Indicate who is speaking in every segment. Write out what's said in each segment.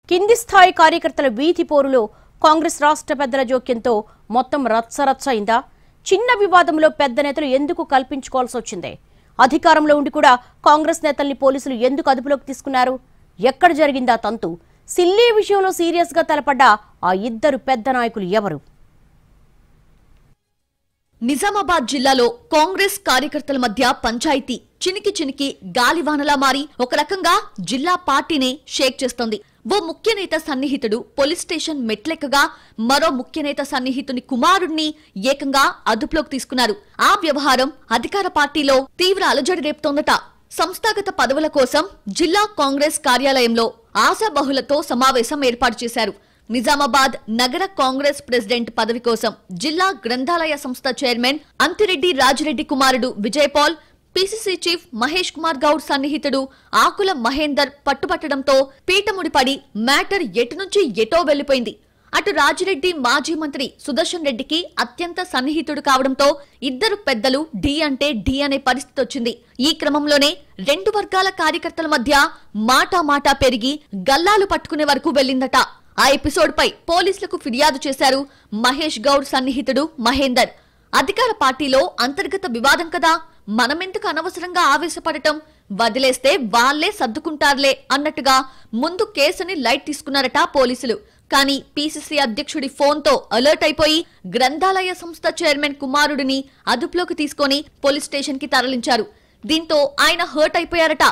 Speaker 1: కింది స్థాయి కార్యకర్తల వీధి పోరులో కాంగ్రెస్ రాష్ట్ర పెద్దల జోక్యంతో మొత్తం రచ్చరచ్చ అయిందా? చిన్న వివాదంలో పెద్ద నేతలు ఎందుకు కల్పించుకోవాల్సి వచ్చింది? అధికారంలో ఉండి కూడా కాంగ్రెస్ నేతల్ని పోలీసులు ఎందుకు అదుపులోకి తీసుకున్నారు? ఎక్కడ జరిగిందా తంతు? సిల్లీ విషయంలో సీరియస్ గా తలపడ్డ ఆ ఇద్దరు పెద్ద నాయకులు ఎవరు?
Speaker 2: నిజామాబాద్ జిల్లాలో కాంగ్రెస్ కార్యకర్తల మధ్య పంచాయతీ చినికి చినికి గాలివానలా మారి ఒక రకంగా జిల్లా పార్టీనే షేక్ చేస్తోంది. ఓ ముఖ్య నేత సన్నిహితుడు పోలీస్ స్టేషన్ మెట్లెక్కగా మరో ముఖ్య నేత సన్నిహితుని కుమారుణ్ణి ఏకంగా అదుపులోకి తీసుకున్నారు. ఆ వ్యవహారం అధికార పార్టీలో తీవ్ర అలజడి రేపుతోందట. సంస్థాగత పదవుల కోసం జిల్లా కాంగ్రెస్ కార్యాలయంలో ఆశాబహులతో సమావేశం ఏర్పాటు చేశారు. నిజామాబాద్ నగర కాంగ్రెస్ ప్రెసిడెంట్ పదవి కోసం జిల్లా గ్రంథాలయ సంస్థ చైర్మన్ అంతిరెడ్డి రాజిరెడ్డి కుమారుడు విజయపాల్, పిసిసి చీఫ్ మహేష్ కుమార్ గౌడ్ సన్నిహితుడు ఆకుల మహేందర్ పట్టుబట్టడంతో పీటముడిపడి మ్యాటర్ ఎటు నుంచి ఎటో వెళ్లిపోయింది. అటు రాజిరెడ్డి మాజీ మంత్రి సుదర్శన్ రెడ్డికి అత్యంత సన్నిహితుడు కావడంతో ఇద్దరు పెద్దలు ఢీ అంటే ఢీ అనే పరిస్థితి వచ్చింది. ఈ క్రమంలోనే రెండు వర్గాల కార్యకర్తల మధ్య మాటా పెరిగి గల్లాలు పట్టుకునే వరకు వెళ్లిందట. ఆ ఎపిసోడ్ పై పోలీసులకు ఫిర్యాదు చేశారు మహేష్ గౌడ్ సన్నిహితుడు మహేందర్. అధికార పార్టీలో అంతర్గత వివాదం కదా, మనమెందుకు అనవసరంగా ఆవేశపడటం, వదిలేస్తే వాళ్లే సర్దుకుంటారులే అన్నట్టుగా ముందు కేసుని లైట్ తీసుకున్నారట పోలీసులు. కానీ పిసిసి అధ్యక్షుడి ఫోన్తో అలర్ట్ అయిపోయి గ్రంథాలయ సంస్థ చైర్మన్ కుమారుడిని అదుపులోకి తీసుకుని పోలీస్ స్టేషన్ కి తరలించారు. దీంతో ఆయన హర్ట్ అయిపోయారట.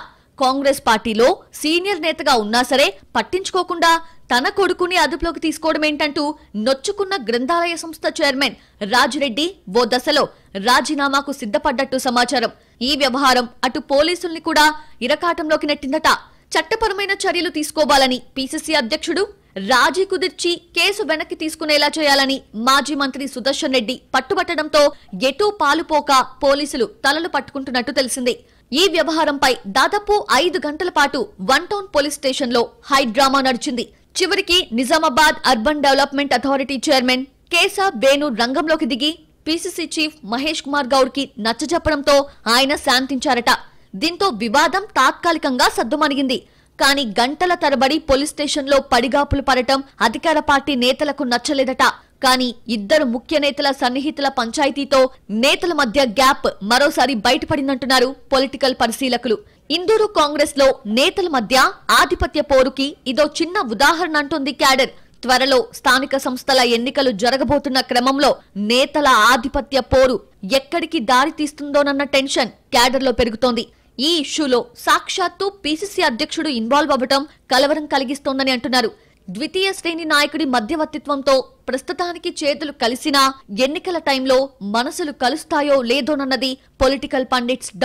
Speaker 2: కాంగ్రెస్ పార్టీలో సీనియర్ నేతగా ఉన్నా సరే పట్టించుకోకుండా తన కొడుకుని అదుపులోకి తీసుకోవడమేంటంటూ నొచ్చుకున్న గ్రంథాలయ సంస్థ చైర్మన్ రాజిరెడ్డి ఓ దశలో రాజీనామాకు సిద్ధపడ్డట్టు సమాచారం. ఈ వ్యవహారం అటు పోలీసుల్ని కూడా ఇరకాటంలోకి నెట్టిందట. చట్టపరమైన చర్యలు తీసుకోవాలని పిసిసి అధ్యక్షుడు రాజీ కుదిర్చి కేసు వెనక్కి తీసుకునేలా చేయాలని మాజీ మంత్రి సుదర్శన్ రెడ్డి పట్టుబట్టడంతో ఎటూ పాలుపోక పోలీసులు తలలు పట్టుకుంటున్నట్టు తెలిసింది. ఈ వ్యవహారంపై దాదాపు 5 గంటల పాటు వన్ టౌన్ పోలీస్ స్టేషన్ లో హై డ్రామా నడిచింది. చివరికి Nizamabad urban development authority chairman Kesha Venu రంగంలోకి దిగి పిసిసి చీఫ్ మహేష్ కుమార్ గౌడ్ కి నచ్చజెప్పడంతో ఆయన శాంతించారట. దీంతో వివాదం తాత్కాలికంగా సద్దుమణిగింది. కానీ గంటల తరబడి పోలీస్ స్టేషన్ లో పడిగాపులు పడటం అధికార పార్టీ నేతలకు నచ్చలేదట. కానీ ఇద్దరు ముఖ్య నేతల సన్నిహితుల పంచాయతీతో నేతల మధ్య గ్యాప్ మరోసారి బయటపడిందంటున్నారు పొలిటికల్ పరిశీలకులు. ఇందూరు కాంగ్రెస్ లో నేతల మధ్య ఆధిపత్య పోరుకి ఇదో చిన్న ఉదాహరణ అంటుంది క్యాడర్. త్వరలో స్థానిక సంస్థల ఎన్నికలు జరగబోతున్న క్రమంలో నేతల ఆధిపత్య పోరు ఎక్కడికి దారి తీస్తుందోనన్న టెన్షన్ క్యాడర్ లో పెరుగుతోంది. ఈ ఇష్యూలో సాక్షాత్తు పిసిసి అధ్యక్షుడు ఇన్వాల్వ్ అవ్వటం కలవరం కలిగిస్తోందని అంటున్నారు. ద్వితీయ శ్రేణి నాయకుడి మధ్యవర్తిత్వంతో ప్రస్తుతానికి చేతులు కలిసినా ఎన్నికల టైంలో మనసులు కలుస్తాయో లేదోనన్నది పొలిటికల్ పండిట్స్ డౌట్.